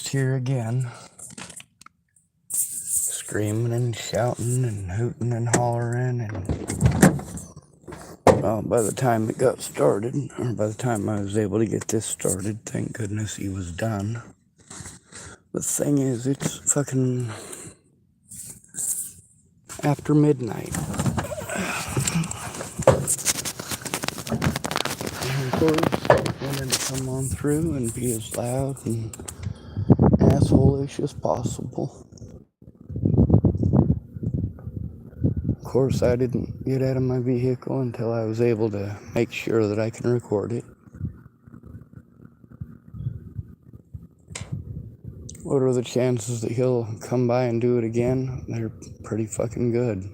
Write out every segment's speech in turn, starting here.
just here again, screaming and shouting and hooting and hollering, and well, by the time it got started, or by the time I was able to get this started, thank goodness he was done. The thing is, it's fucking after midnight. And of course, I wanted to come on through and be as loud and asshole-ish as possible. Of course, I didn't get out of my vehicle until I was able to make sure that I can record it. What are the chances that he'll come by and do it again? They're pretty fucking good.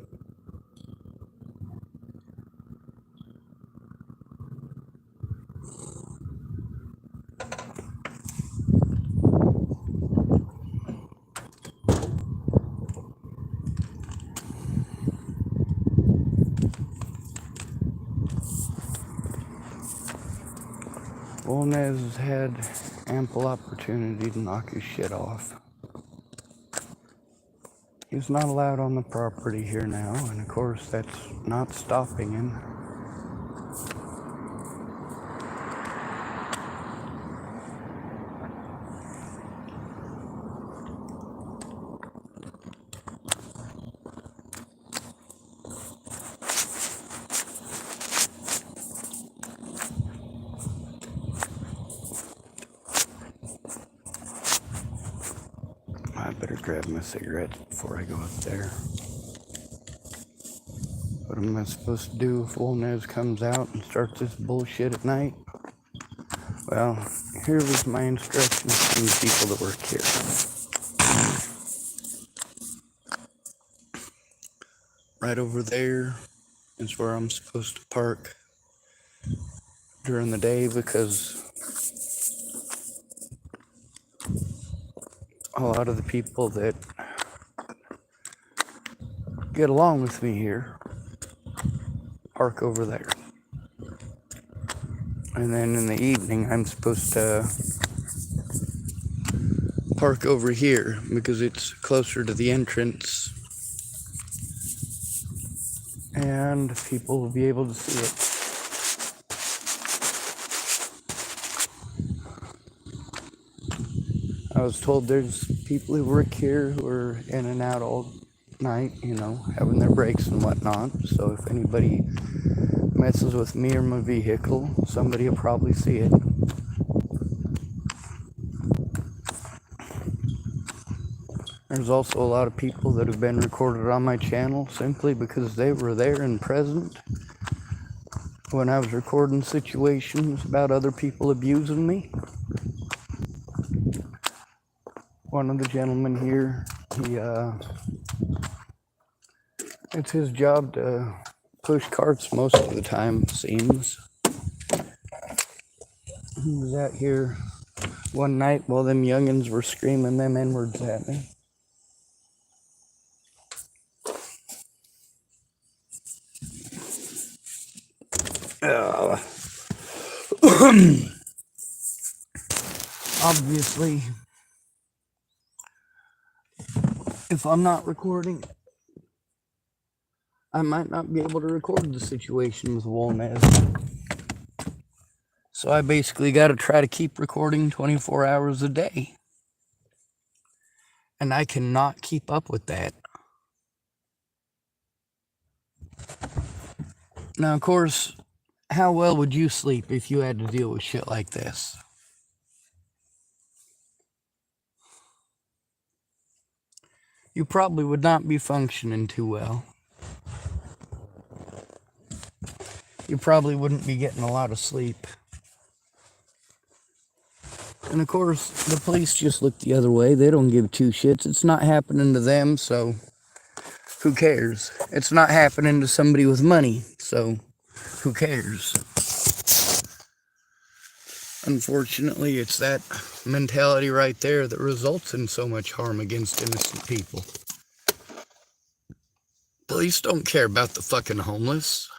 Wolnez has had ample opportunity to knock his shit off. He's not allowed on the property here now, and of course that's not stopping him. I better grab my cigarettes before I go up there. What am I supposed to do if Wolnez comes out and starts this bullshit at night? Well, here was my instructions from the people that work here. Right over there is where I'm supposed to park during the day, because a lot of the people that get along with me here park over there. And then in the evening, I'm supposed to park over here because it's closer to the entrance and people will be able to see it. I was told there's people who work here who are in and out all night, having their breaks and whatnot. So if anybody messes with me or my vehicle, somebody will probably see it. There's also a lot of people that have been recorded on my channel simply because they were there and present when I was recording situations about other people abusing me. One of the gentlemen here, it's his job to push carts most of the time, it seems. He was out here one night while them youngins were screaming them N-words at me. Obviously, if I'm not recording, I might not be able to record the situation with Wolnez. So I basically got to try to keep recording 24 hours a day. And I cannot keep up with that. Now, of course, how well would you sleep if you had to deal with shit like this? You probably would not be functioning too well. You probably wouldn't be getting a lot of sleep. And of course, the police just look the other way. They don't give two shits. It's not happening to them, so who cares? It's not happening to somebody with money, so who cares? Unfortunately, it's that mentality right there that results in so much harm against innocent people. Police don't care about the fucking homeless.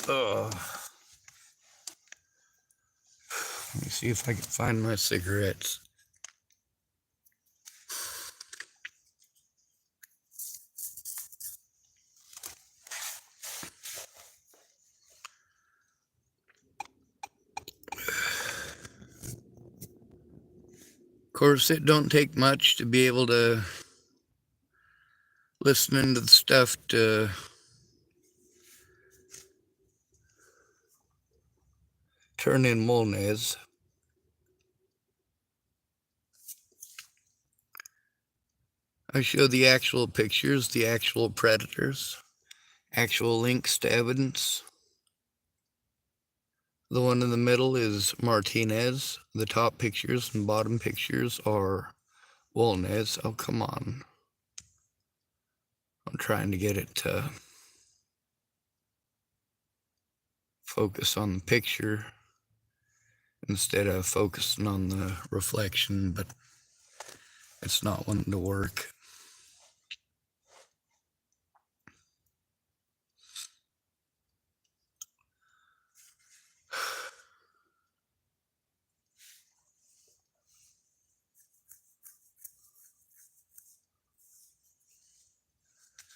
Let me see if I can find my cigarettes. Of course, it don't take much to be able to listen to the stuff to turn in wolnez. I show the actual pictures, the actual predators, actual links to evidence. The one in the middle is Martinez. The top pictures and bottom pictures are wolnez. Oh, come on. I'm trying to get it to focus on the picture instead of focusing on the reflection, but it's not wanting to work.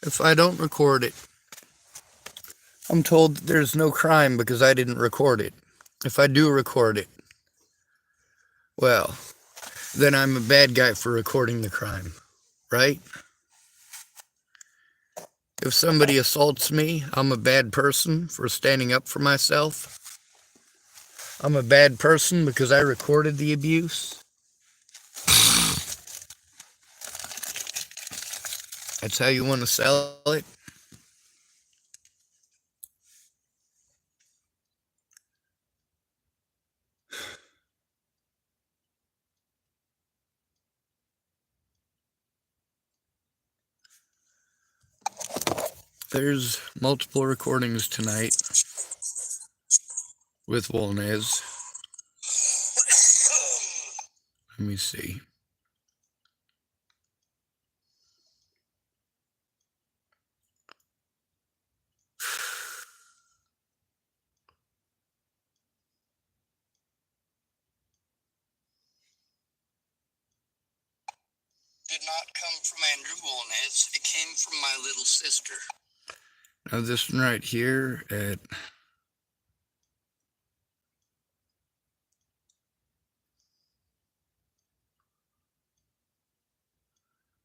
If I don't record it, I'm told that there's no crime because I didn't record it. If I do record it, well, then I'm a bad guy for recording the crime, right? If somebody assaults me, I'm a bad person for standing up for myself. I'm a bad person because I recorded the abuse. That's how you want to sell it? There's multiple recordings tonight with wolnez. Let me see. Did not come from Andrew Wolnez. It came from my little sister. Now this one right here at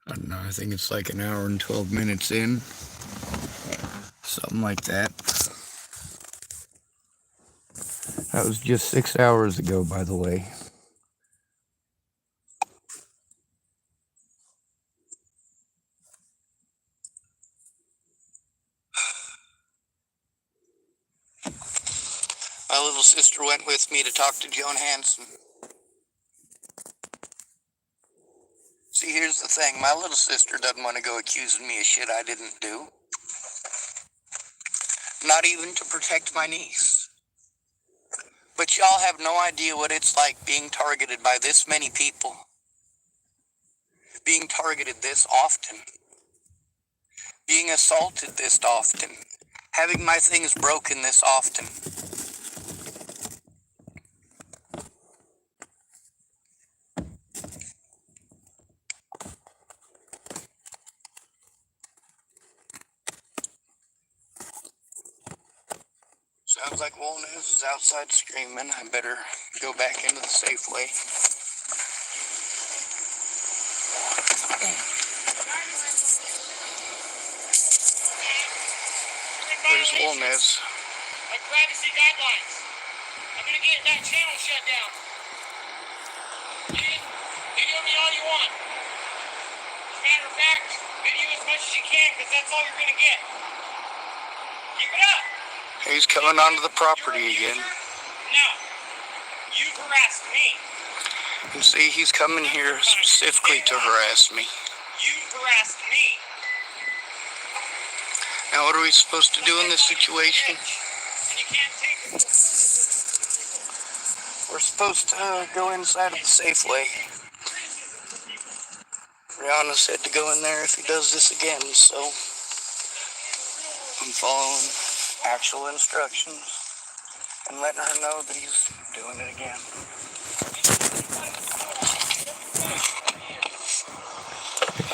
I don't know, I think it's like an hour and 12 minutes in. Something like that. That was just 6 hours ago, by the way. My little sister went with me to talk to Joan Hansen. See, here's the thing. My little sister doesn't want to go accusing me of shit I didn't do. Not even to protect my niece. But y'all have no idea what it's like being targeted by this many people. Being targeted this often. Being assaulted this often. Having my things broken this often. Sounds like Wolnez is outside screaming. I better go back into the Safeway. Where's Wolnez? Like privacy guidelines. I'm gonna get that channel shut down. Video me all you want. As a matter of fact, video as much as you can, because that's all you're gonna get. Keep it up. He's coming onto the property again. No. You've harassed me. You see, he's coming here specifically to harass me. You've harassed me. Now, what are we supposed to do in this situation? And you can't take it. We're supposed to go inside of the Safeway. Rihanna said to go in there if he does this again, so I'm following actual instructions and letting her know that he's doing it again.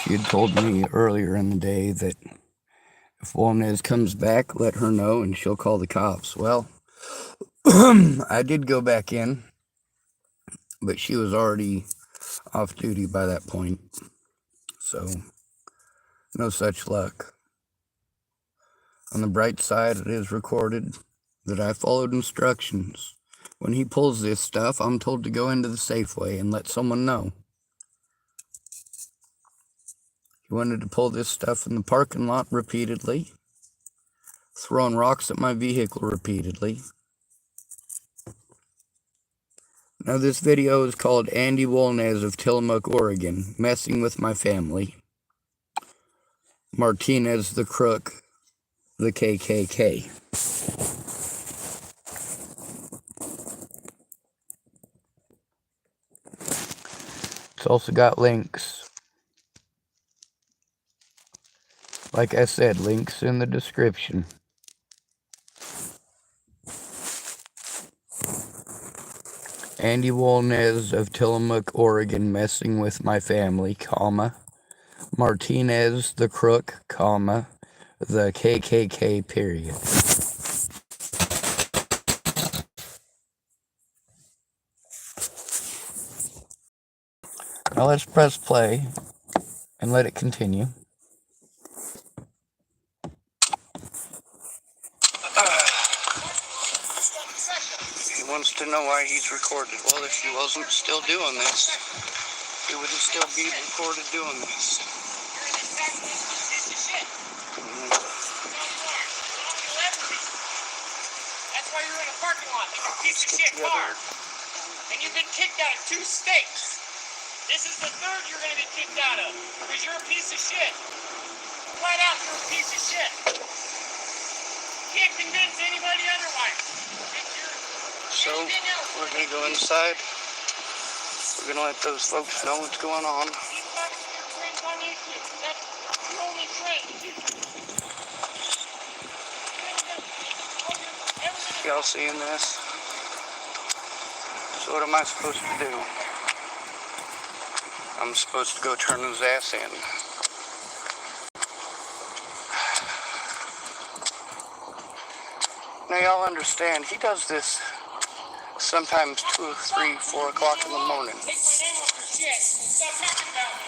She had told me earlier in the day that if Wolnez comes back, let her know and she'll call the cops. Well, I did go back in, but she was already off duty by that point. So, no such luck. On the bright side, it is recorded that I followed instructions. When he pulls this stuff, I'm told to go into the Safeway and let someone know. He wanted to pull this stuff in the parking lot repeatedly, throwing rocks at my vehicle repeatedly. Now this video is called Andy Wolnez of Tillamook, Oregon, messing with my family. Martinez the Crook, the KKK. It's also got links. Like I said, links in the description. Andy Wolnez of Tillamook, Oregon, messing with my family, comma. Martinez the Crook, comma. The KKK, period. Now let's press play and let it continue. He wants to know why he's recorded. Well, if he wasn't still doing this, he wouldn't still be recorded doing this. That's why you're in a parking lot in a piece of shit car. And you've been kicked out of 2 states. This is the 3rd you're going to be kicked out of. Because you're a piece of shit. Flat out, you're a piece of shit. Can't convince anybody otherwise. So, we're going to go inside. We're going to let those folks know what's going on. Y'all seeing this? So what am I supposed to do? I'm supposed to go turn his ass in. Now y'all understand, he does this sometimes 2, 3, 4 o'clock in the morning. Take my name off your shit. Stop talking about me.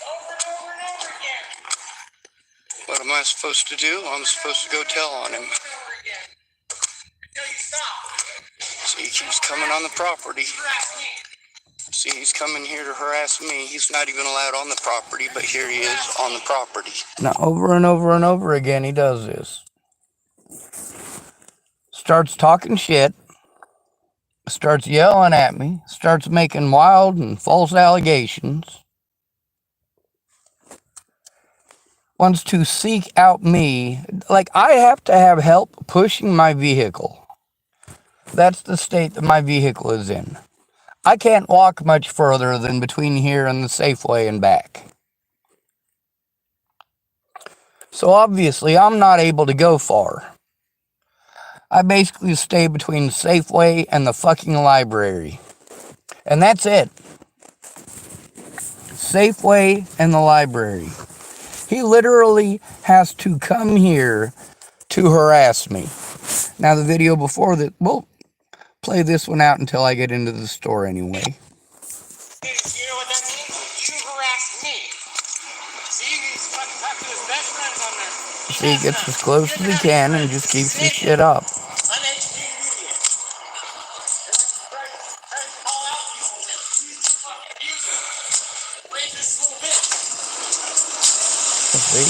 Over and over and over again. What am I supposed to do? I'm supposed to go tell on him. Until you stop. See, he keeps coming on the property. See, he's coming here to harass me. He's not even allowed on the property, but here he is on the property. Now, over and over and over again, he does this. Starts talking shit. Starts yelling at me. Starts making wild and false allegations. Wants to seek out me. Like, I have to have help pushing my vehicle. That's the state that my vehicle is in. I can't walk much further than between here and the Safeway and back. So obviously, I'm not able to go far. I basically stay between Safeway and the fucking library. And that's it. Safeway and the library. He literally has to come here to harass me. Now the video before that, we'll play this one out until I get into the store anyway. You know what that means? You harassed me. See, he's fucking talking to his best friends on there. See, he gets as close as he can and just keeps his shit up. Uneducated idiot. Trying to call out people that he's fucking abusing. Racist little bitch. See?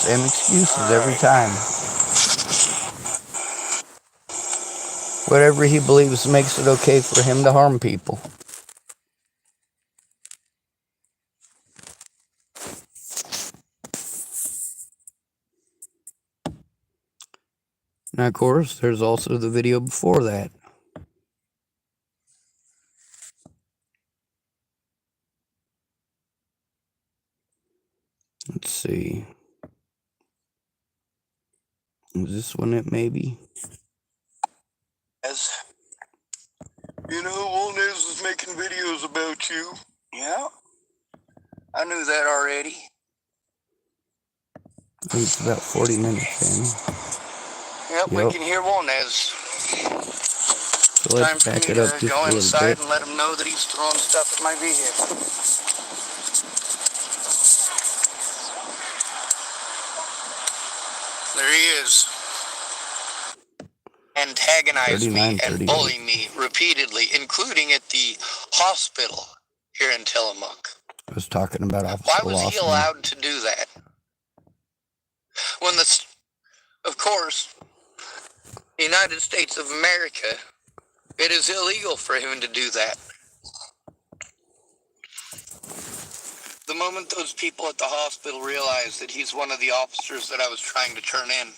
Same excuses every time. Whatever he believes makes it okay for him to harm people. Now, of course, there's also the video before that. Is this one it maybe? As you know, Wolnez was making videos about you. Yeah, I knew that already. I think it's about 40 minutes in. Yep, we can hear Wolnez. So let's Time for back me it up to just go a little inside bit. and let him know that he's throwing stuff at my vehicle. There he is. Antagonize me and 39:38. bully me repeatedly, including at the hospital here in Tillamook. I was talking about Why Officer was he Lawson. allowed to do that? When of course, the United States of America, it is illegal for him to do that. The moment those people at the hospital realized that he's one of the officers that I was trying to turn in,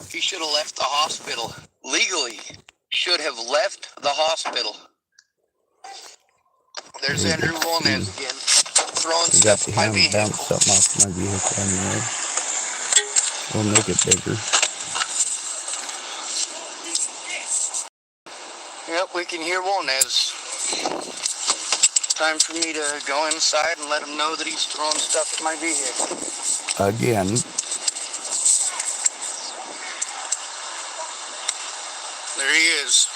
he should have left the hospital. Legally, should have left the hospital. There's Andrew Wolnez again, throwing stuff at my vehicle. Bounce something off my vehicle anyway. We'll make it bigger. Yep, we can hear Wolnez. Time for me to go inside and let him know that he's throwing stuff at my vehicle. Again. There he is.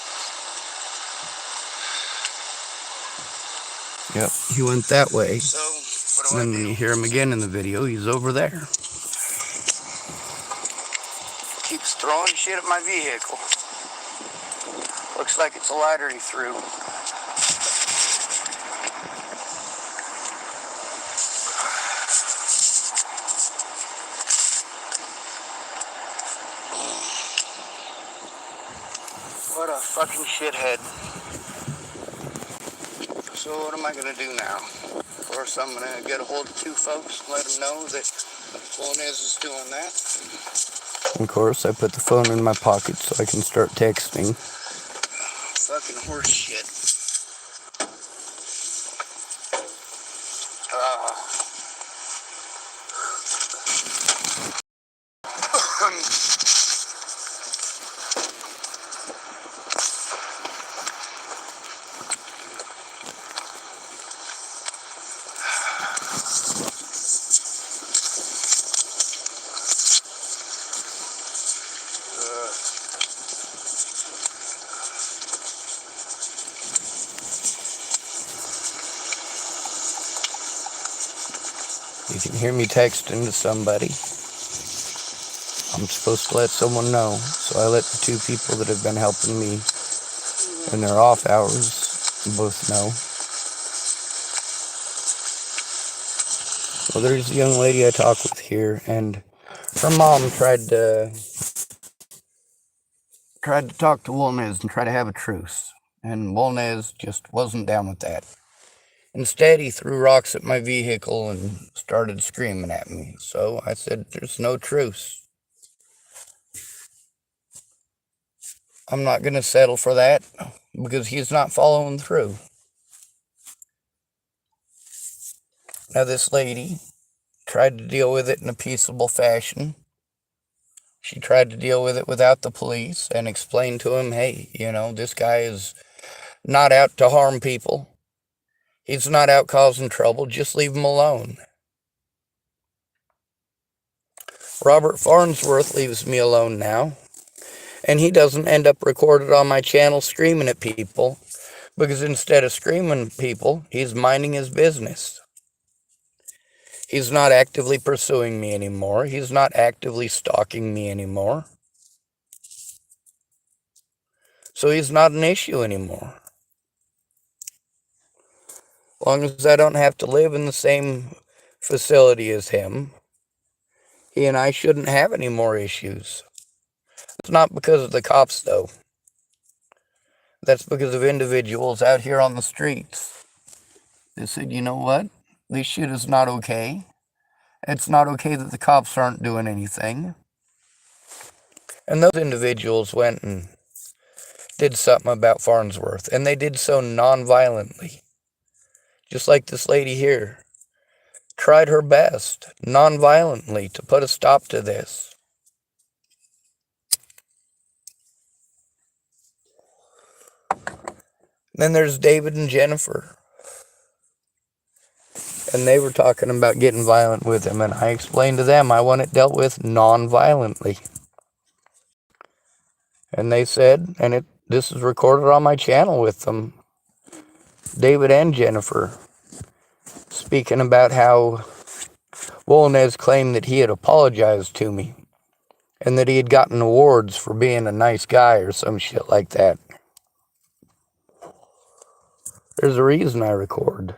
Yep, he went that way. So, what do And then I when do? you hear him again in the video, he's over there. Keeps throwing shit at my vehicle. Looks like it's a lighter he threw. What a fucking shithead. So what am I going to do now? Of course, I'm going to get a hold of two folks and let them know that Wolnez is doing that. Of course, I put the phone in my pocket so I can start texting. Fucking horse shit. You can hear me texting to somebody. I'm supposed to let someone know, so I let the two people that have been helping me in their off hours both know. Well, there's a young lady I talk with here, and her mom tried to talk to Wolnez and try to have a truce, and Wolnez just wasn't down with that. Instead, he threw rocks at my vehicle and started screaming at me. So I said, there's no truce. I'm not going to settle for that because he's not following through. Now, this lady tried to deal with it in a peaceable fashion. She tried to deal with it without the police and explain to him, hey, this guy is not out to harm people. He's not out causing trouble. Just leave him alone. Robert Farnsworth leaves me alone now. And he doesn't end up recorded on my channel screaming at people, because instead of screaming at people, he's minding his business. He's not actively pursuing me anymore. He's not actively stalking me anymore. So he's not an issue anymore. As long as I don't have to live in the same facility as him, he and I shouldn't have any more issues. It's not because of the cops, though. That's because of individuals out here on the streets. They said, you know what? This shit is not okay. It's not okay that the cops aren't doing anything. And those individuals went and did something about Farnsworth. And they did so non-violently. Just like this lady here. Tried her best, non-violently, to put a stop to this. Then there's David and Jennifer. And they were talking about getting violent with him, and I explained to them I want it dealt with non-violently. And they said, and this is recorded on my channel with them, David and Jennifer, speaking about how Wolnez claimed that he had apologized to me and that he had gotten awards for being a nice guy or some shit like that. There's a reason I record.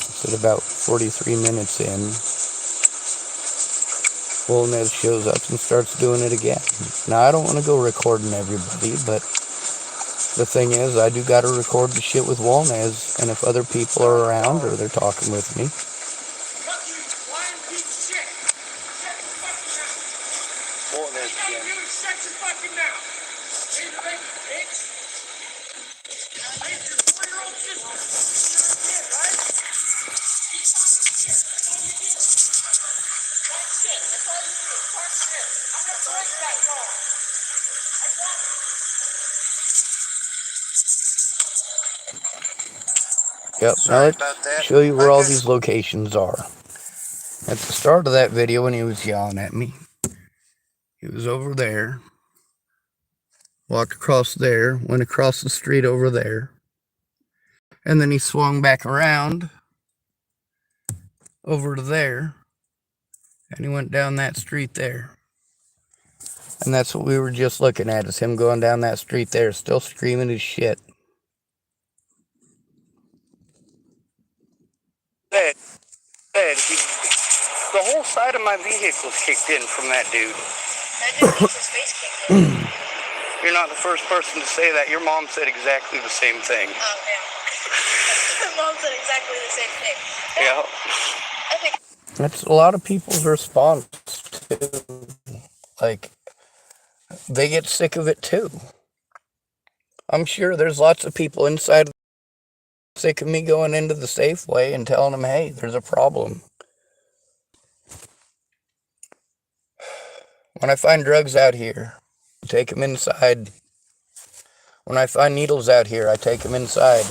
It's at about 43 minutes in. Wolnez shows up and starts doing it again. Now, I don't want to go recording everybody, but the thing is, I do got to record the shit with Wolnez, and if other people are around or they're talking with me. Fuck you, lying piece of shit. Shut your fucking mouth. Wolnez All you again. gotta do is shut your fucking mouth. Ain't the right bitch. I ain't your 4-year-old sister. You're a kid, right? That's all you did. Talk shit. That's all you did. Talk shit. I'm gonna break that phone. I promise. Yep, now Sorry let's about that. show you where I all guess these locations are. At the start of that video when he was yelling at me, he was over there, walked across there, went across the street over there, and then he swung back around over to there, and he went down that street there. And that's what we were just looking at, is him going down that street there, still screaming his shit. that the whole side of my vehicle's kicked in from that dude. That just means his face kicked in. You're not the first person to say that. Your mom said exactly the same thing. Oh, yeah. My mom said exactly the same thing. Yeah. I think That's a lot of people's response to, like, they get sick of it too. I'm sure there's lots of people inside sick of me going into the Safeway and telling them, hey, there's a problem. When I find drugs out here, I take them inside. When I find needles out here, I take them inside.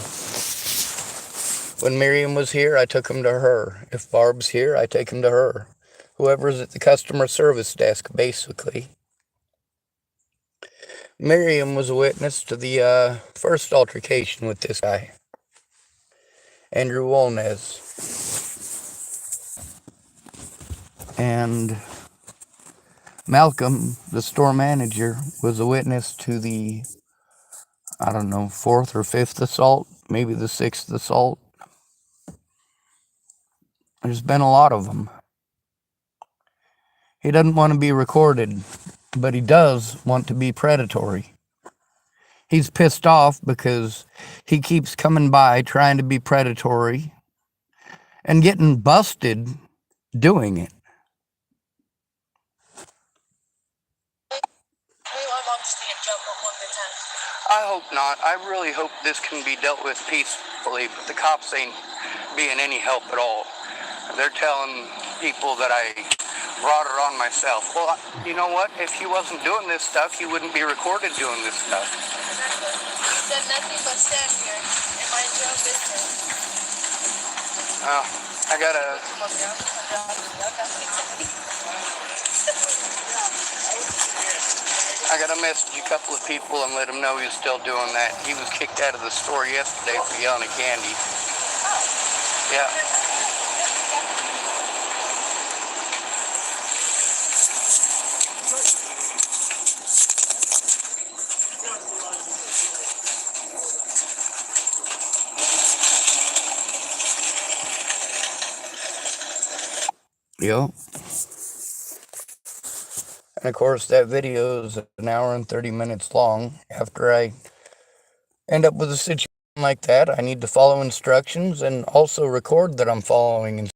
When Miriam was here, I took them to her. If Barb's here, I take them to her. Whoever's at the customer service desk, basically. Miriam was a witness to the first altercation with this guy, Andrew Wolnez. And Malcolm, the store manager, was a witness to the, I don't know, 4th or 5th assault, maybe the 6th assault. There's been a lot of them. He doesn't want to be recorded, but he does want to be predatory. He's pissed off because he keeps coming by trying to be predatory and getting busted doing it. we want mom to see a joke on one good time. I hope not. I really hope this can be dealt with peacefully, but the cops ain't being any help at all. They're telling people that I brought her on myself. Well, you know what? If he wasn't doing this stuff, he wouldn't be recorded doing this stuff. Exactly. You've done nothing but stand here and mind your own business. I gotta... I gotta message a couple of people and let them know he's still doing that. He was kicked out of the store yesterday for yelling at Candy. Yeah. Yep. And of course, that video is an hour and 30 minutes long. After I end up with a situation like that, I need to follow instructions and also record that I'm following instructions.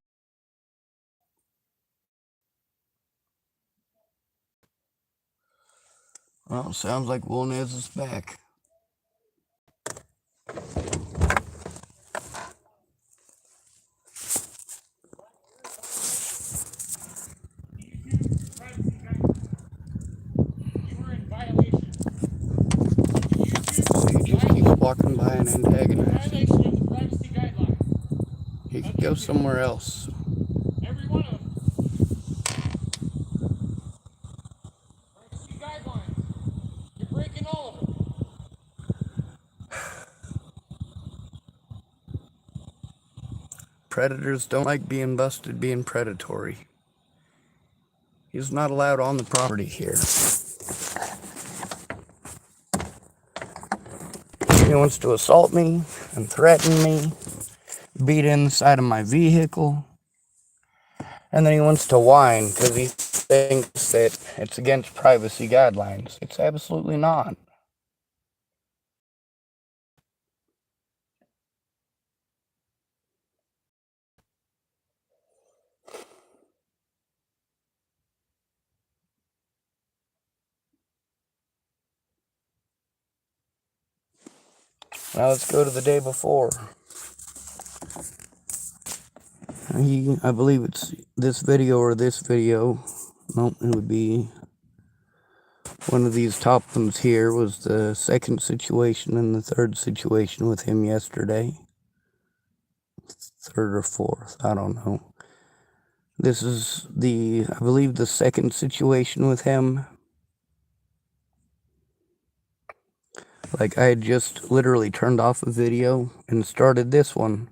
Well, sounds like Wolnez is back. walking by and antagonizing. Violation of the privacy guidelines. He could go somewhere else. Every one of them. Privacy guidelines. You're breaking all of them. Predators don't like being busted being predatory. He's not allowed on the property here. He wants to assault me and threaten me, beat inside of my vehicle, and then he wants to whine because he thinks that it's against privacy guidelines. It's absolutely not. Now let's go to the day before. I believe it's this video or this video. Nope, it would be one of these top ones here. Was the second situation and the third situation with him yesterday. Third or fourth, I don't know. This is I believe the second situation with him. Like, I had just literally turned off a video and started this one.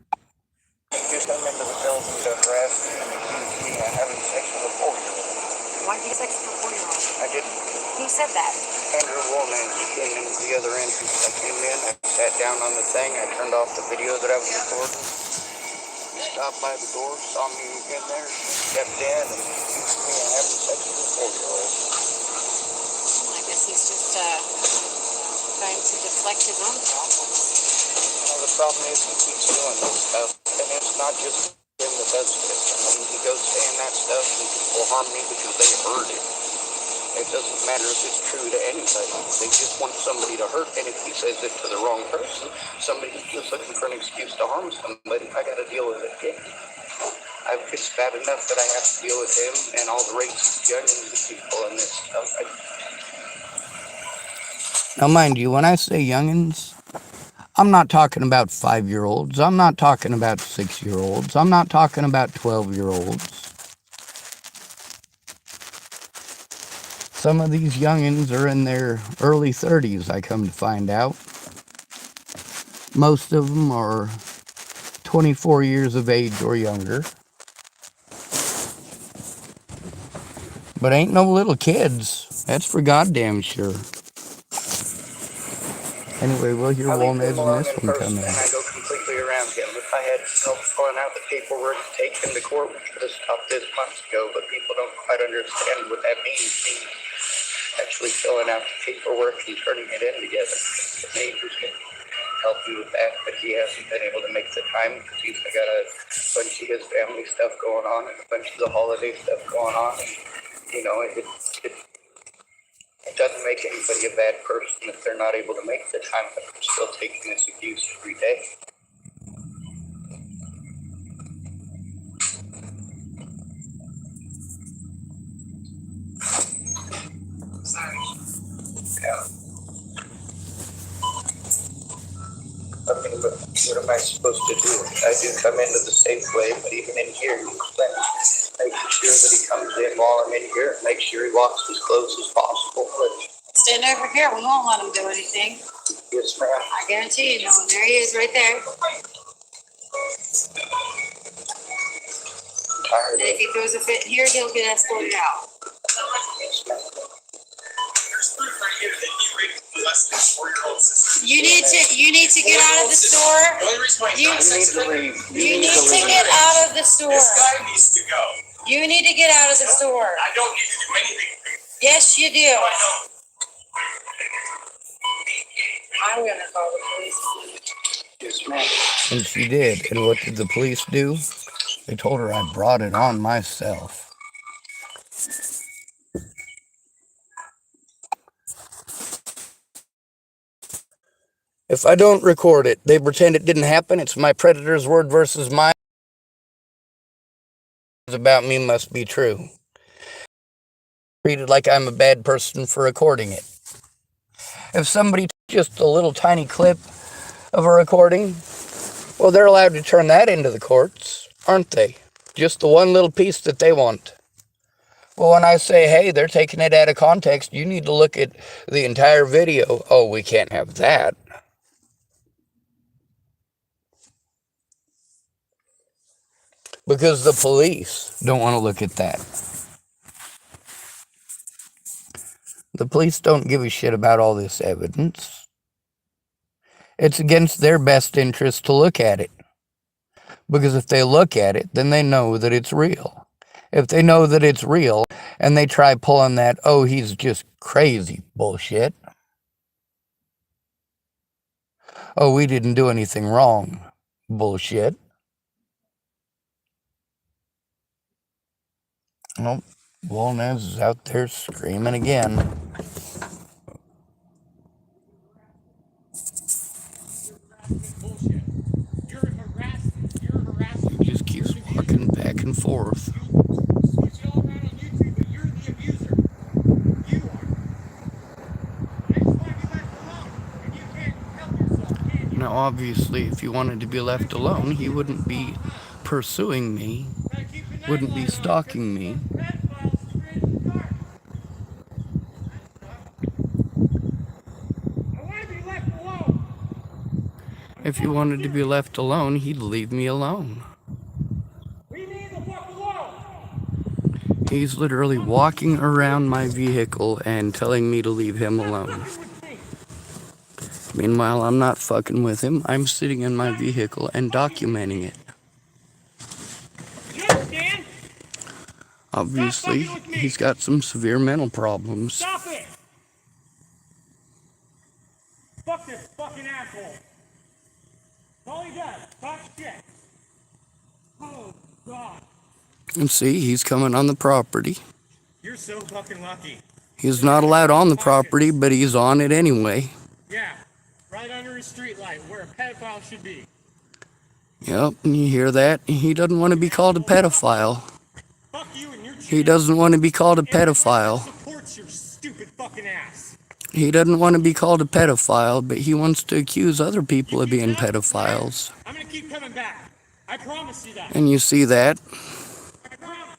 Just come into the building to harass me and accuse me of having sex with a 4-year-old. Why did you have sex with a 4-year-old? I didn't. Who said that? Wolnez came in the other entrance. I came in, I sat down on the thing, I turned off the video that I was recording. He stopped by the door, saw me in there, stepped in, and accused me of having sex with a 4-year-old. I guess he's just trying to deflect his own problems. The problem is he keeps doing this stuff, and it's not just him that does this. I mean, he goes saying that stuff, and people harm me because they heard it. It doesn't matter if it's true to anybody. They just want somebody to hurt, and if he says it to the wrong person, somebody's just looking for an excuse to harm somebody. I got to deal with it again. It's bad enough that I have to deal with him and all the racist youngins and people and this stuff. Now, mind you, when I say youngins, I'm not talking about 5-year-olds. I'm not talking about 6-year-olds. I'm not talking about 12-year-olds. Some of these youngins are in their early 30s, I come to find out. Most of them are 24 years of age or younger. But ain't no little kids. That's for goddamn sure. Anyway, we'll hear Wolnez and this one come in. And I go completely around him. If I had help filling out the paperwork to take him to court, we could have stopped this months ago, but people don't quite understand what that means. Actually filling out the paperwork and turning it in together. The neighbors can help you with that, but he hasn't been able to make the time because he's got a bunch of his family stuff going on and a bunch of the holiday stuff going on. And, you know, it doesn't make anybody a bad person if they're not able to make the time, but they're still taking this abuse every day. Sorry. Yeah. I mean, but what am I supposed to do? I do come into the Safeway, but even in here, you can make sure that he comes in while I'm in here, make sure he walks as close as possible. But Stand over here. We won't let him do anything. yes, ma'am. I guarantee you, no. There he is, right there. I'm tired And if he throws a fit here, he'll get escorted out. yes, ma'am. You need to get out of the store. You need to leave. You need to get out of the store. This guy needs to go. You need to get out of the store. I don't need to do anything. Yes, you do. I don't. I'm gonna call the police. Yes, ma'am. And she did. And what did the police do? They told her I brought it on myself. If I don't record it, they pretend it didn't happen. It's my predator's word versus mine. About me must be true. Treated like I'm a bad person for recording it. If somebody took just a little tiny clip of a recording. Well, they're allowed to turn that into the courts, aren't they? Just the one little piece that they want. Well, when I say, hey, they're taking it out of context, you need to look at the entire video. Oh, we can't have that. Because the police don't want to look at that. The police don't give a shit about all this evidence. It's against their best interest to look at it. Because if they look at it, then they know that it's real. If they know that it's real, and they try pulling that, oh, he's just crazy bullshit. Oh, we didn't do anything wrong bullshit. Well, wolnez is out there screaming again. Bullshit. You're harassing. You're harassing. He just keeps walking back and forth. Switch it all around on YouTube, but you're the abuser. You are. I just want to be left alone, and you can't help yourself, can you? Now, obviously, if he wanted to be left alone, he wouldn't be pursuing me, wouldn't be stalking me. If he wanted to be left alone, he'd leave me alone. He's literally walking around my vehicle and telling me to leave him alone. Meanwhile, I'm not fucking with him. I'm sitting in my vehicle and documenting it. Obviously, he's got some severe mental problems. Stop it! Fuck this fucking asshole. All he does, talk shit. Oh, God. And see, he's coming on the property. You're so fucking lucky. He's not allowed on the property, but he's on it anyway. Yeah, right under a street light where a pedophile should be. Yep, and you hear that? He doesn't want to be called a pedophile. Fuck you and your He doesn't want to be called a pedophile. supports your stupid fucking ass. He doesn't want to be called a pedophile, but he wants to accuse other people of being pedophiles. I'm gonna keep coming back. I promise you that. And you see that? I promise.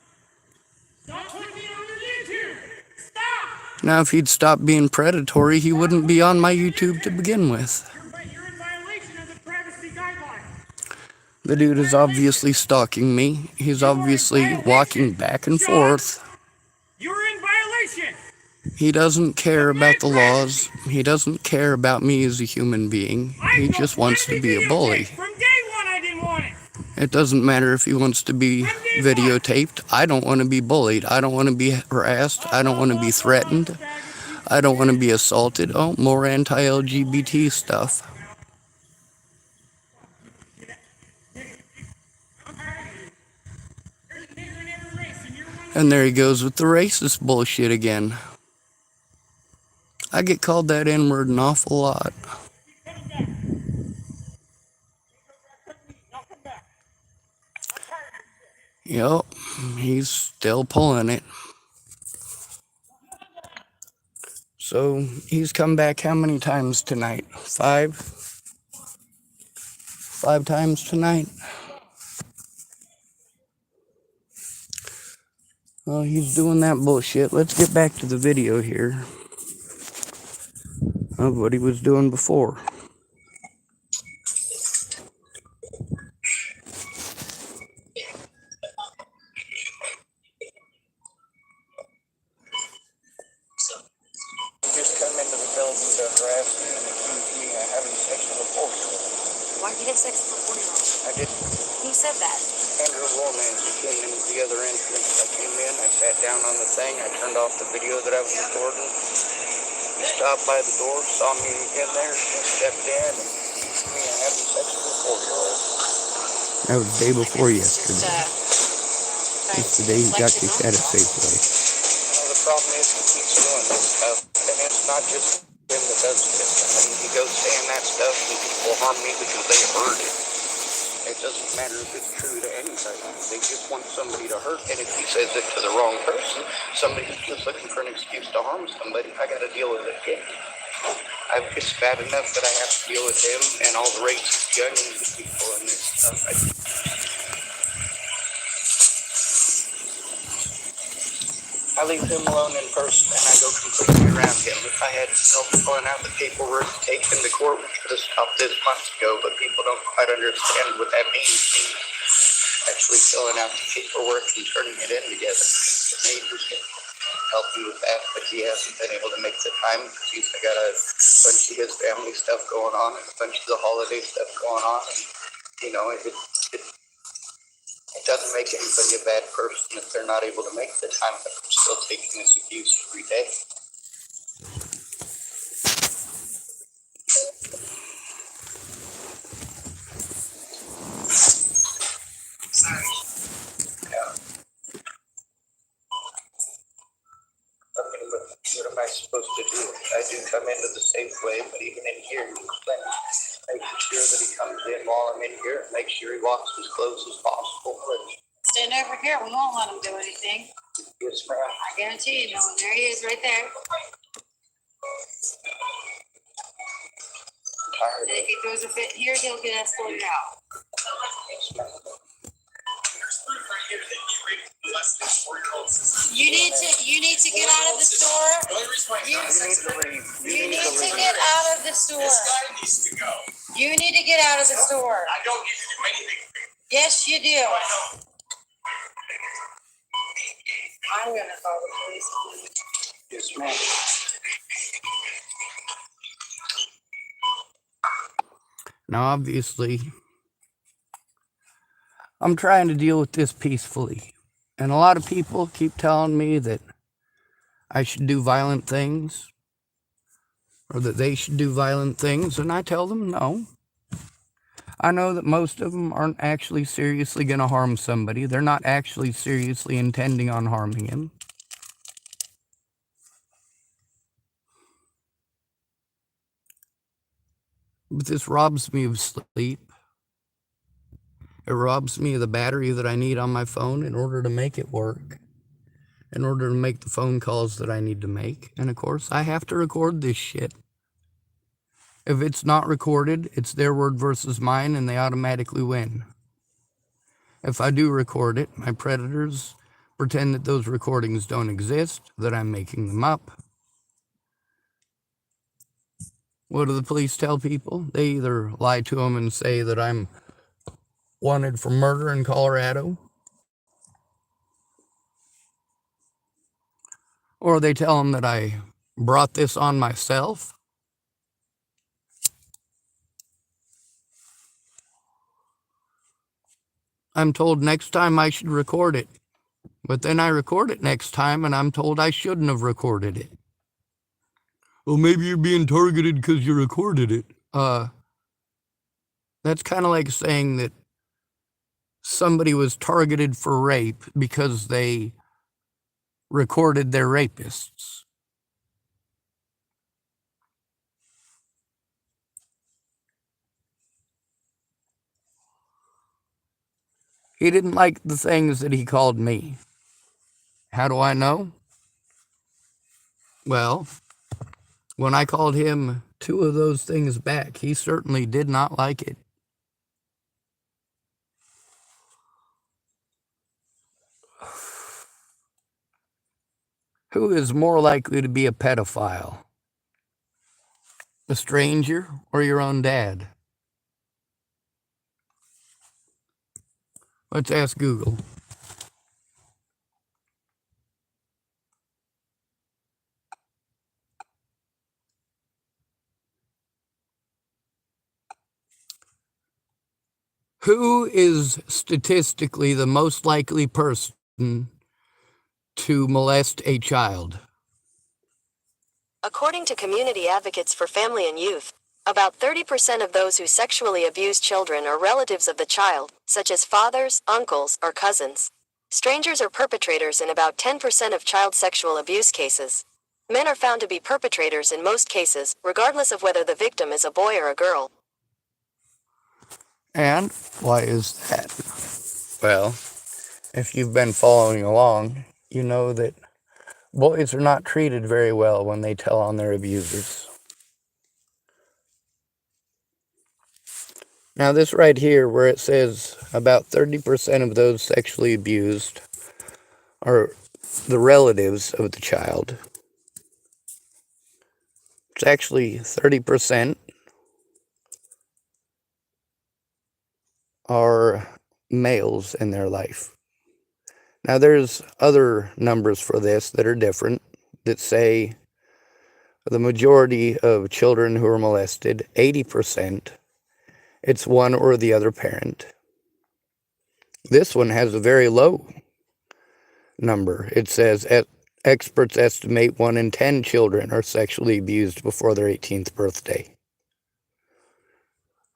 Stop putting me on your YouTube. Stop. Now, if he'd stop being predatory, he wouldn't be on my YouTube to begin with. You're in violation of the privacy guidelines. The dude is obviously stalking me. He's obviously walking back and forth. You're in violation. He doesn't care about the laws. He doesn't care about me as a human being. He just wants to be a bully. From day one, I didn't want it. It doesn't matter if he wants to be videotaped. I don't want to be bullied. I don't want to be harassed. I don't want to be threatened. I don't want to be assaulted. Oh, more anti-LGBT stuff. And there he goes with the racist bullshit again. I get called that N-word an awful lot. Yep, he's still pulling it. So, he's come back how many times tonight? 5? 5 times tonight? Well, he's doing that bullshit. Let's get back to the video here of what he was doing before. Just come into the building to harass me and accuse me of having sex with a 4-year-old. Why did you have sex with a 4-year-old? I didn't. Who said that? Andrew wolnez, he came in the other entrance. I came in, I sat down on the thing, I turned off the video that I was recording. He stopped by the door, saw me in there, stepped in, and accused me of having sex with a 4-year-old. That was the day before yesterday. It's the day he got kicked out of Safeway. The problem is he keeps doing this stuff, and it's not just him that does this. I mean, he goes saying that stuff, and people harm me because they heard it. It doesn't matter if it's true to anybody. They just want somebody to hurt. And if he says it to the wrong person, somebody's just looking for an excuse to harm somebody. I got to deal with it again. It's bad enough that I have to deal with him and all the racist gun people and this stuff. I leave him alone in person and I go completely around him. If I had help filling out the paperwork to take him to court, we could have stopped this months ago, but people don't quite understand what that means. Actually filling out the paperwork and turning it in together. The neighbors can help you with that, but he hasn't been able to make the time because he's got a bunch of his family stuff going on and a bunch of the holiday stuff going on. And, you know, it doesn't make anybody a bad person if they're not able to make the time, but they're still taking this abuse every day. Yeah. I mean, what am I supposed to do? I do come into the safe way, but even in here, making sure that he comes in while I'm in here, make sure he walks as close as possible. Stand over here. We won't let him do anything. Yes, ma'am. I guarantee you, no. There he is, right there. And if he throws a fit here, he'll get escorted out. You need to get out of the store. You need to get out of the store. This guy needs to go. You need to get out of the store. I don't need to do anything. Yes, you do. I know. I'm gonna call the police. Yes, ma'am. Now, obviously, I'm trying to deal with this peacefully. And a lot of people keep telling me that I should do violent things or that they should do violent things. And I tell them no. I know that most of them aren't actually seriously going to harm somebody. They're not actually seriously intending on harming him. But this robs me of sleep. It robs me of the battery that I need on my phone in order to make it work, in order to make the phone calls that I need to make. And of course, I have to record this shit. If it's not recorded, it's their word versus mine, and they automatically win. If I do record it, my predators pretend that those recordings don't exist, that I'm making them up. What do the police tell people? They either lie to them and say that I'm wanted for murder in Colorado, or they tell them that I brought this on myself. I'm told next time I should record it, but then I record it next time and I'm told I shouldn't have recorded it. Well, maybe you're being targeted because you recorded it. That's kind of like saying that somebody was targeted for rape because they recorded their rapists. He didn't like the things that he called me. How do I know? Well, when I called him 2 of those things back, he certainly did not like it. Who is more likely to be a pedophile? A stranger or your own dad? Let's ask Google. Who is statistically the most likely person to molest a child? According to Community Advocates for Family and Youth, about 30% of those who sexually abuse children are relatives of the child, such as fathers, uncles, or cousins. Strangers are perpetrators in about 10% of child sexual abuse cases. Men are found to be perpetrators in most cases, regardless of whether the victim is a boy or a girl. And why is that? Well, if you've been following along, you know that boys are not treated very well when they tell on their abusers. Now, this right here, where it says about 30% of those sexually abused are the relatives of the child. It's actually 30% are males in their life. Now, there's other numbers for this that are different that say the majority of children who are molested, 80%, it's one or the other parent. This one has a very low number. It says experts estimate 1 in 10 children are sexually abused before their 18th birthday.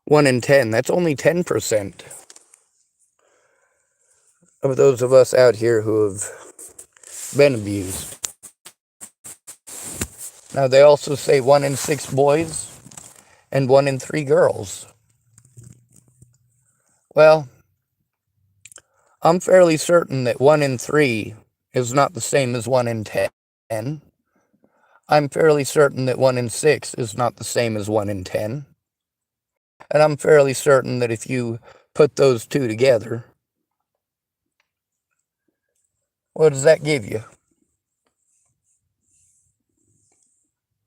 1 in 10, that's only 10% of those of us out here who have been abused. Now, they also say 1 in 6 boys and 1 in 3 girls. Well, I'm fairly certain that 1 in 3 is not the same as 1 in 10. I'm fairly certain that 1 in 6 is not the same as 1 in 10. And I'm fairly certain that if you put those two together, what does that give you?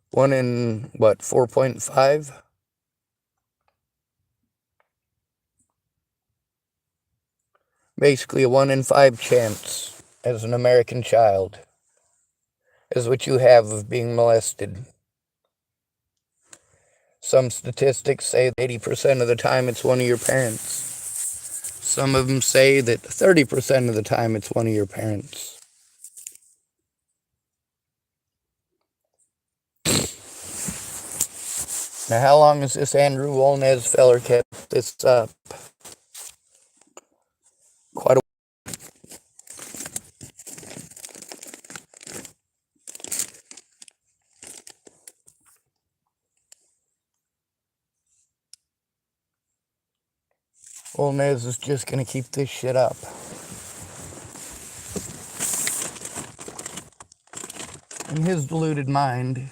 1 in, what, 4.5? Basically a 1 in 5 chance as an American child is what you have of being molested. Some statistics say that 80% of the time it's one of your parents. Some of them say that 30% of the time it's one of your parents. Now, how long has this Andrew Wolnez feller kept this up? Quite a Wolnez is just going to keep this shit up. In his deluded mind,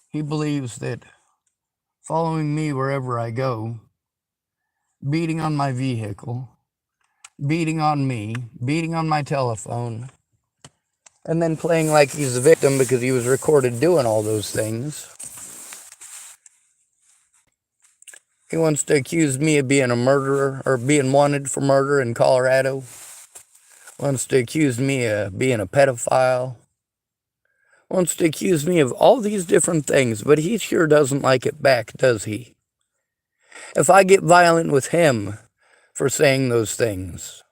he believes that following me wherever I go, beating on my vehicle, beating on me, beating on my telephone, and then playing like he's a victim because he was recorded doing all those things. He wants to accuse me of being a murderer or being wanted for murder in Colorado. Wants to accuse me of being a pedophile. Wants to accuse me of all these different things, but he sure doesn't like it back, does he? If I get violent with him for saying those things,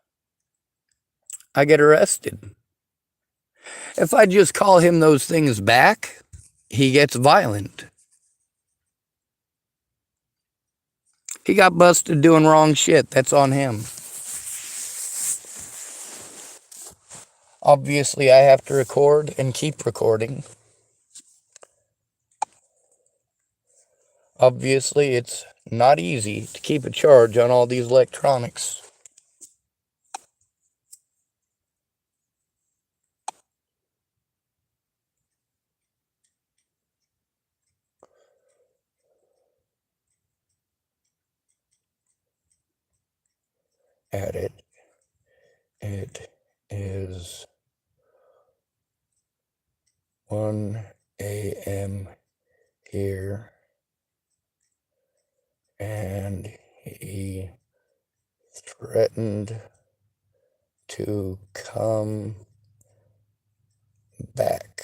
I get arrested. If I just call him those things back, he gets violent. He got busted doing wrong shit. That's on him. Obviously, I have to record and keep recording. Obviously, it's not easy to keep a charge on all these electronics. At it. It is 1 a.m. here, and he threatened to come back.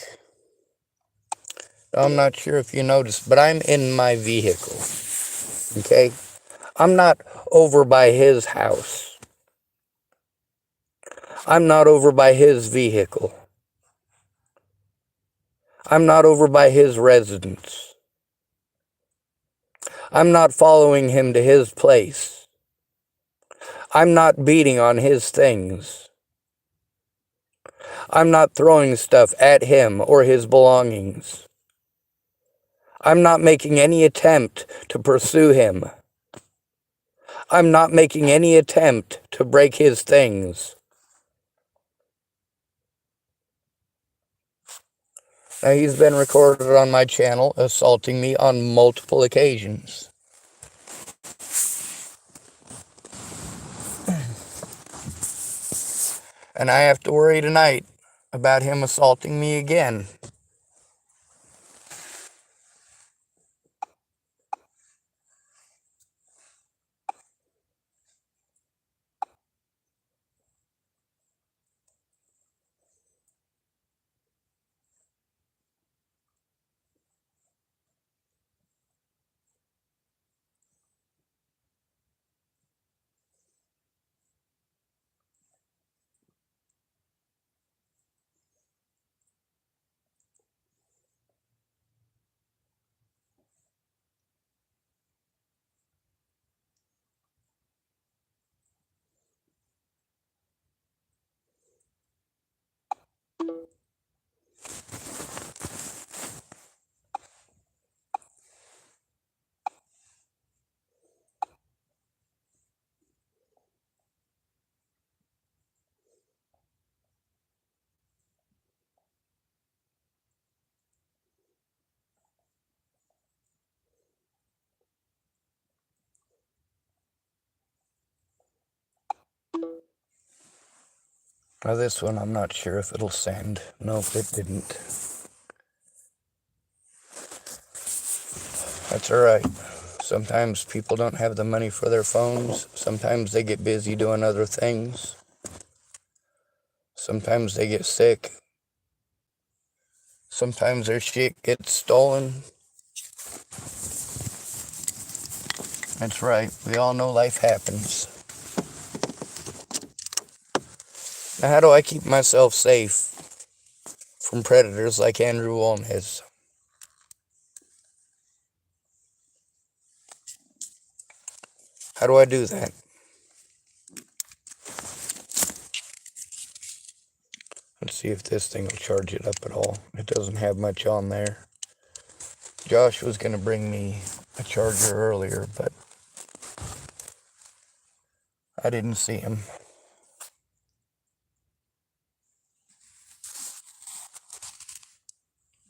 I'm not sure if you noticed, but I'm in my vehicle, okay? I'm not over by his house. I'm not over by his vehicle. I'm not over by his residence. I'm not following him to his place. I'm not beating on his things. I'm not throwing stuff at him or his belongings. I'm not making any attempt to pursue him. I'm not making any attempt to break his things. Now, he's been recorded on my channel assaulting me on multiple occasions. And I have to worry tonight about him assaulting me again. Now this one, I'm not sure if it'll send. Nope, it didn't. That's alright. Sometimes people don't have the money for their phones. Sometimes they get busy doing other things. Sometimes they get sick. Sometimes their shit gets stolen. That's right. We all know life happens. Now, how do I keep myself safe from predators like Andrew Wolnez? How do I do that? Let's see if this thing will charge it up at all. It doesn't have much on there. Josh was going to bring me a charger earlier, but I didn't see him.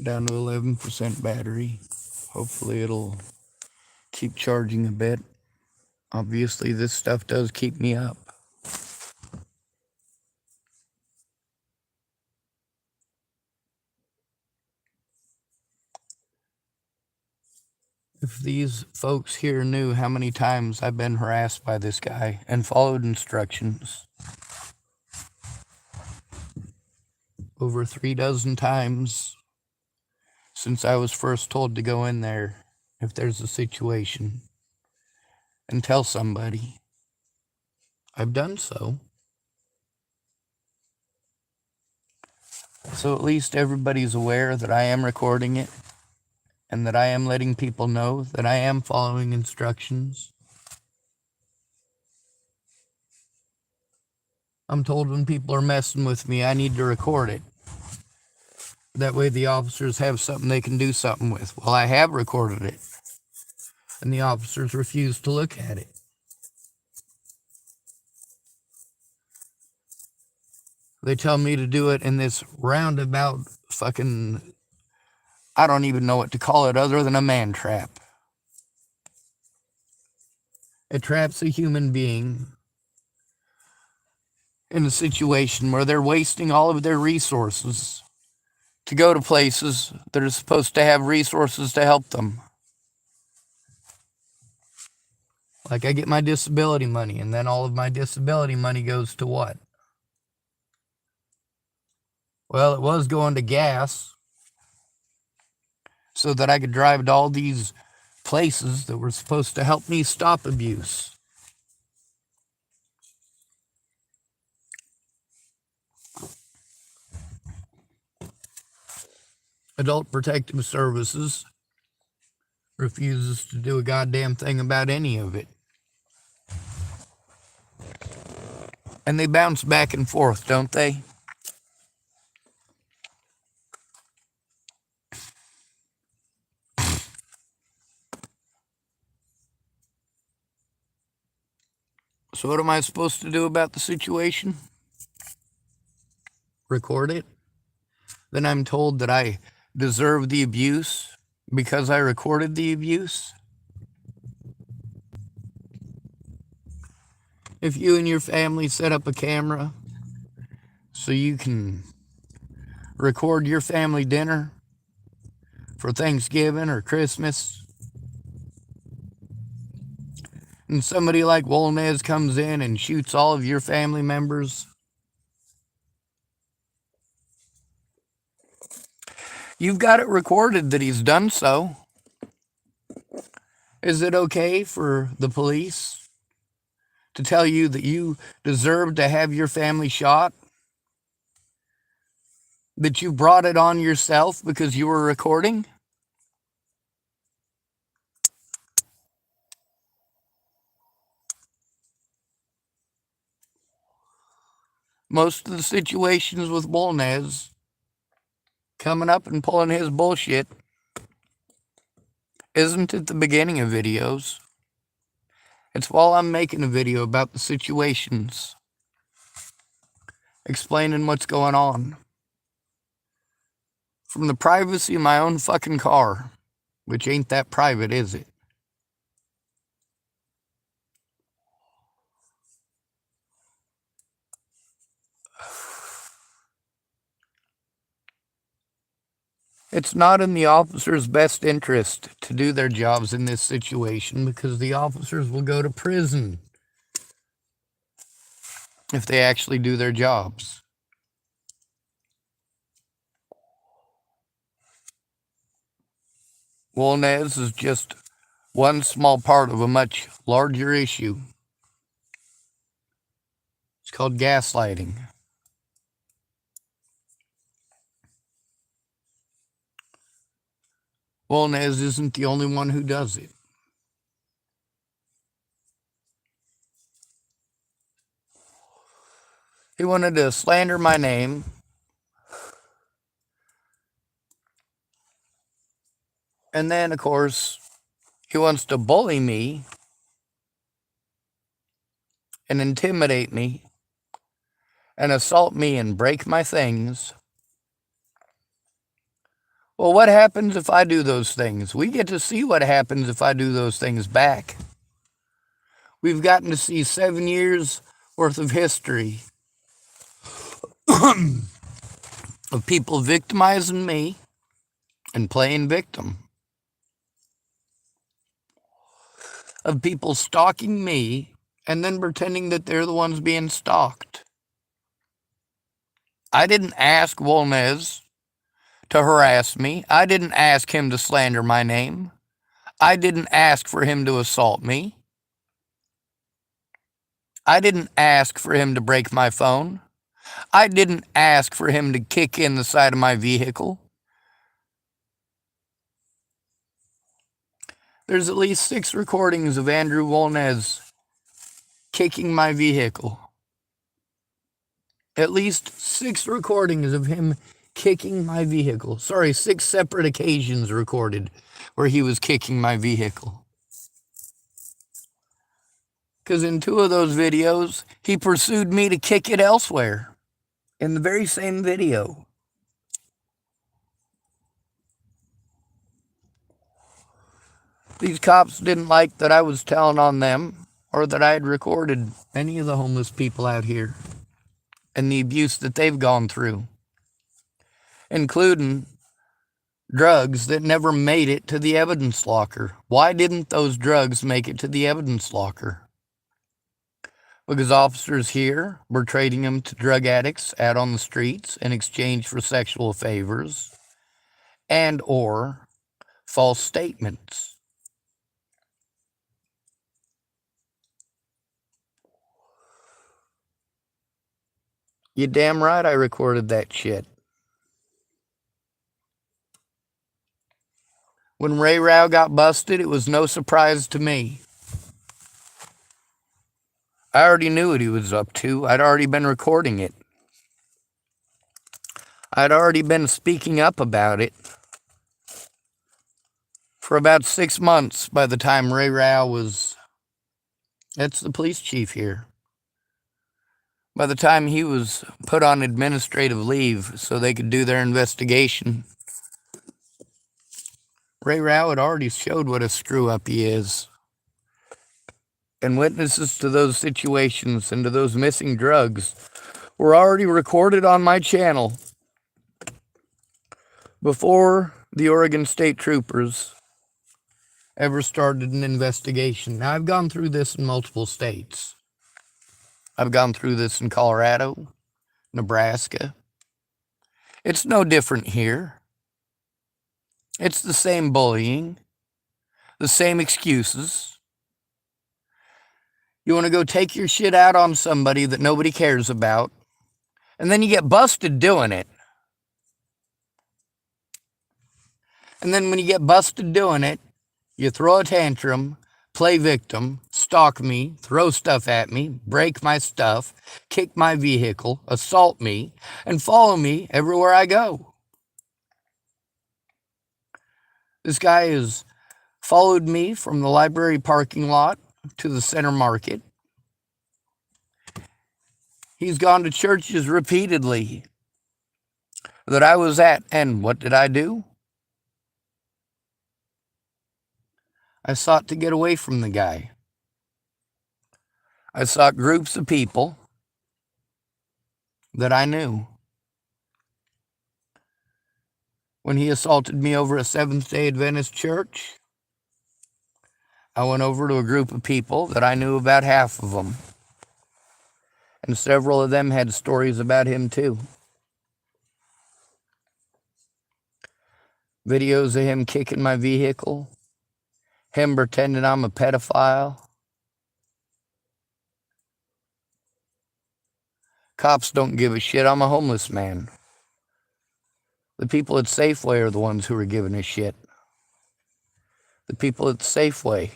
Down to 11% battery. Hopefully it'll keep charging a bit. Obviously this stuff does keep me up. If these folks here knew how many times I've been harassed by this guy and followed instructions, over 36 times since I was first told to go in there if there's a situation and tell somebody, I've done so. So at least everybody's aware that I am recording it and that I am letting people know that I am following instructions. I'm told when people are messing with me, I need to record it. That way the officers have something they can do something with. Well, I have recorded it, and the officers refuse to look at it. They tell me to do it in this roundabout fucking, I don't even know what to call it other than a man trap. It traps a human being in a situation where they're wasting all of their resources to go to places that are supposed to have resources to help them. Like I get my disability money, and then all of my disability money goes to what? Well, it was going to gas so that I could drive to all these places that were supposed to help me stop abuse. Adult Protective Services refuses to do a goddamn thing about any of it. And they bounce back and forth, don't they? So what am I supposed to do about the situation? Record it? Then I'm told that I deserve the abuse because I recorded the abuse? If you and your family set up a camera so you can record your family dinner for Thanksgiving or Christmas, and somebody like Wolnez comes in and shoots all of your family members, you've got it recorded that he's done so. Is it okay for the police to tell you that you deserve to have your family shot? That you brought it on yourself because you were recording? Most of the situations with Wolnez coming up and pulling his bullshit isn't at the beginning of videos. It's while I'm making a video about the situations, explaining what's going on. From the privacy of my own fucking car, which ain't that private, is it? It's not in the officer's best interest to do their jobs in this situation because the officers will go to prison if they actually do their jobs. Wolnez is just one small part of a much larger issue. It's called gaslighting. Wolnez isn't the only one who does it. He wanted to slander my name. And then, of course, he wants to bully me and intimidate me and assault me and break my things. Well, what happens if I do those things? We get to see what happens if I do those things back. We've gotten to see 7 years worth of history of people victimizing me and playing victim. Of people stalking me and then pretending that they're the ones being stalked. I didn't ask Wolnez to harass me. I didn't ask him to slander my name. I didn't ask for him to assault me. I didn't ask for him to break my phone. I didn't ask for him to kick in the side of my vehicle. There's at least 6 recordings of Andrew Wolnez kicking my vehicle. At least 6 recordings of him kicking my vehicle. Sorry, 6 separate occasions recorded where he was kicking my vehicle. Because in 2 of those videos, he pursued me to kick it elsewhere. In the very same video. These cops didn't like that I was telling on them or that I had recorded any of the homeless people out here and the abuse that they've gone through, including drugs that never made it to the evidence locker. Why didn't those drugs make it to the evidence locker? Because officers here were trading them to drug addicts out on the streets in exchange for sexual favors and or false statements. You damn right I recorded that shit. When Ray Rao got busted, it was no surprise to me. I already knew what he was up to. I'd already been recording it. I'd already been speaking up about it for about 6 months by the time Ray Rao was That's the police chief here. By the time he was put on administrative leave so they could do their investigation, Ray Rao had already showed what a screw-up he is. And witnesses to those situations and to those missing drugs were already recorded on my channel before the Oregon State Troopers ever started an investigation. Now, I've gone through this in multiple states. I've gone through this in Colorado, Nebraska. It's no different here. It's the same bullying, the same excuses. You want to go take your shit out on somebody that nobody cares about, and then you get busted doing it. And then when you get busted doing it, you throw a tantrum, play victim, stalk me, throw stuff at me, break my stuff, kick my vehicle, assault me, and follow me everywhere I go. This guy has followed me from the library parking lot to the center market. He's gone to churches repeatedly that I was at, and what did I do? I sought to get away from the guy. I sought groups of people that I knew. When he assaulted me over a Seventh-day Adventist church, I went over to a group of people that I knew about half of them. And several of them had stories about him too. Videos of him kicking my vehicle, him pretending I'm a pedophile. Cops don't give a shit. I'm a homeless man. The people at Safeway are the ones who are giving a shit. The people at Safeway.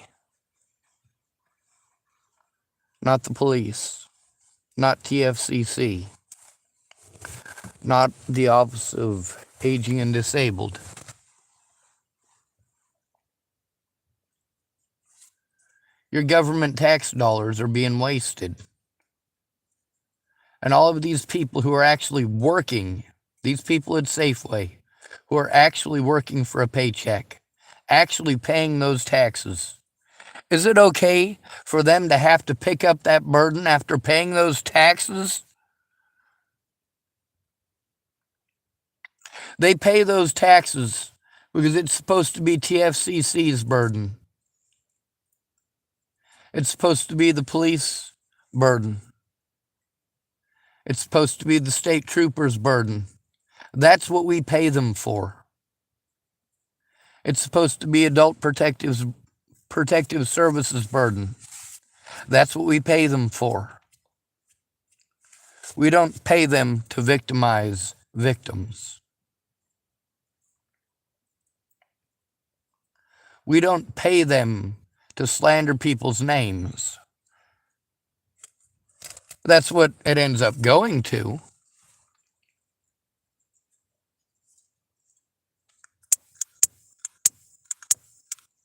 Not the police. Not TFCC. Not the Office of Aging and Disabled. Your government tax dollars are being wasted. And all of these people who are actually working, these people at Safeway, who are actually working for a paycheck, actually paying those taxes, is it okay for them to have to pick up that burden after paying those taxes? They pay those taxes because it's supposed to be TFCC's burden. It's supposed to be the police burden. It's supposed to be the state troopers' burden. That's what we pay them for. It's supposed to be adult protective services burden. That's what we pay them for. We don't pay them to victimize victims. We don't pay them to slander people's names. That's what it ends up going to.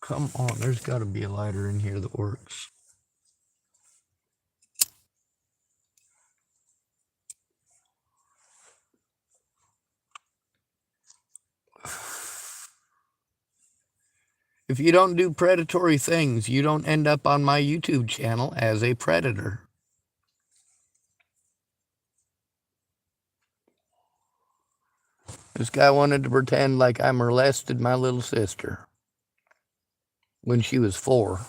Come on, there's got to be a lighter in here that works. If you don't do predatory things, you don't end up on my YouTube channel as a predator. This guy wanted to pretend like I molested my little sister when she was 4.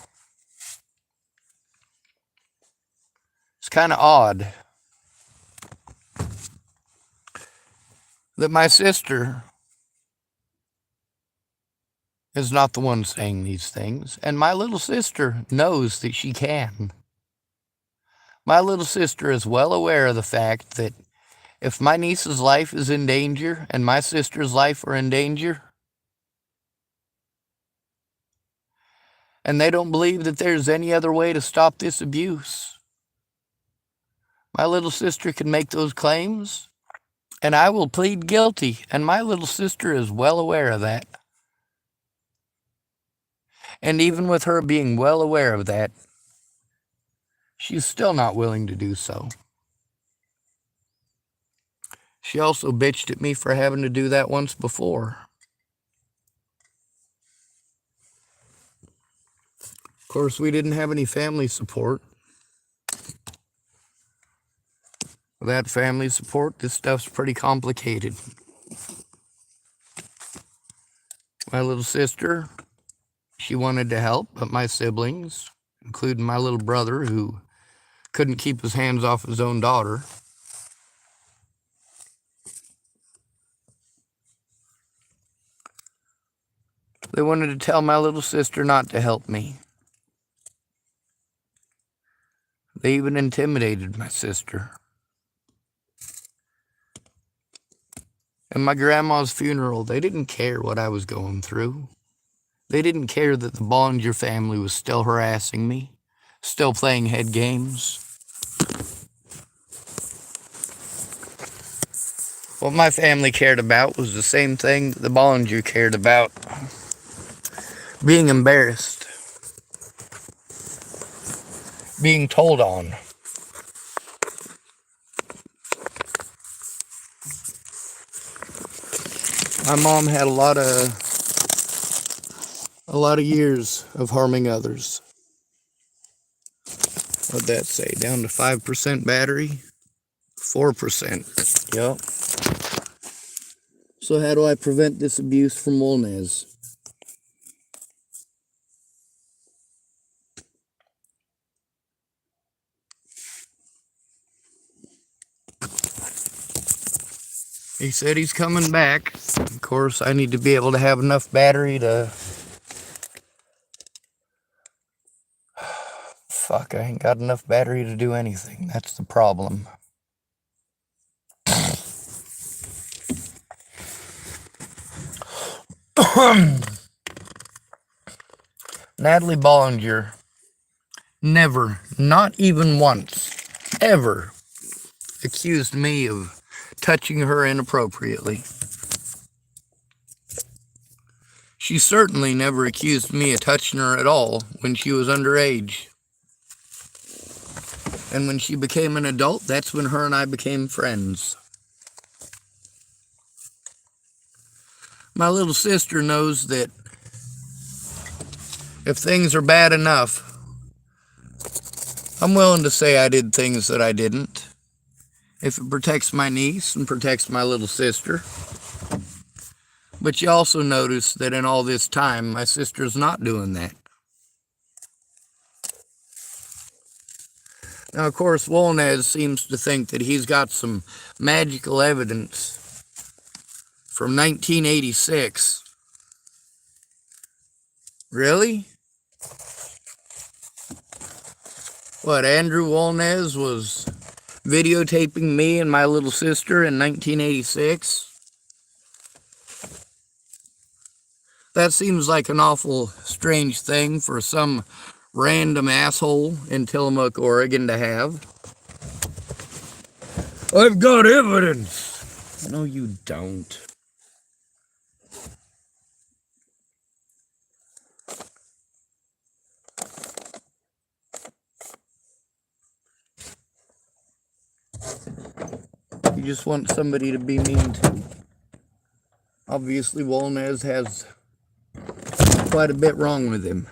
It's kind of odd that my sister is not the one saying these things, and my little sister knows that she can. My little sister is well aware of the fact that if my niece's life is in danger and my sister's life are in danger, and they don't believe that there's any other way to stop this abuse, my little sister can make those claims, and I will plead guilty, and my little sister is well aware of that. And even with her being well aware of that, she's still not willing to do so. She also bitched at me for having to do that once before. Of course, we didn't have any family support. Without family support, this stuff's pretty complicated. My little sister, she wanted to help, but my siblings, including my little brother, who couldn't keep his hands off his own daughter, they wanted to tell my little sister not to help me. They even intimidated my sister. At my grandma's funeral, they didn't care what I was going through. They didn't care that the Bollinger family was still harassing me, still playing head games. What my family cared about was the same thing the Bollinger cared about: being embarrassed, being told on. My mom had a lot of years of harming others. What'd that say? Down to 5% battery? 4%. Yep. So how do I prevent this abuse from Wolnez? He said he's coming back. Of course, I need to be able to have enough battery to... Fuck, I ain't got enough battery to do anything. That's the problem. Natalie Bollinger never, not even once, ever accused me of touching her inappropriately. She certainly never accused me of touching her at all when she was underage. And when she became an adult, that's when her and I became friends. My little sister knows that if things are bad enough, I'm willing to say I did things that I didn't, if it protects my niece and protects my little sister. But you also notice that in all this time, my sister's not doing that. Now, of course, Wolnez seems to think that he's got some magical evidence from 1986. Really? What, Andrew Wolnez was videotaping me and my little sister in 1986? That seems like an awful strange thing for some random asshole in Tillamook, Oregon to have. I've got evidence. No, you don't. You just want somebody to be mean to. Obviously, Wolnez has quite a bit wrong with him.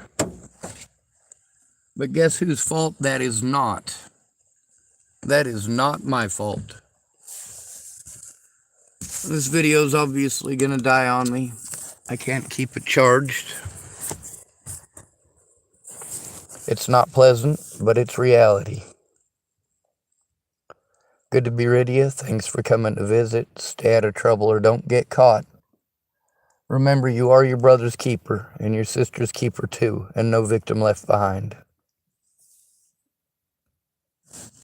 But guess whose fault that is not? That is not my fault. This video is obviously going to die on me. I can't keep it charged. It's not pleasant, but it's reality. Good to be rid of you. Thanks for coming to visit. Stay out of trouble or don't get caught. Remember, you are your brother's keeper and your sister's keeper too, and no victim left behind.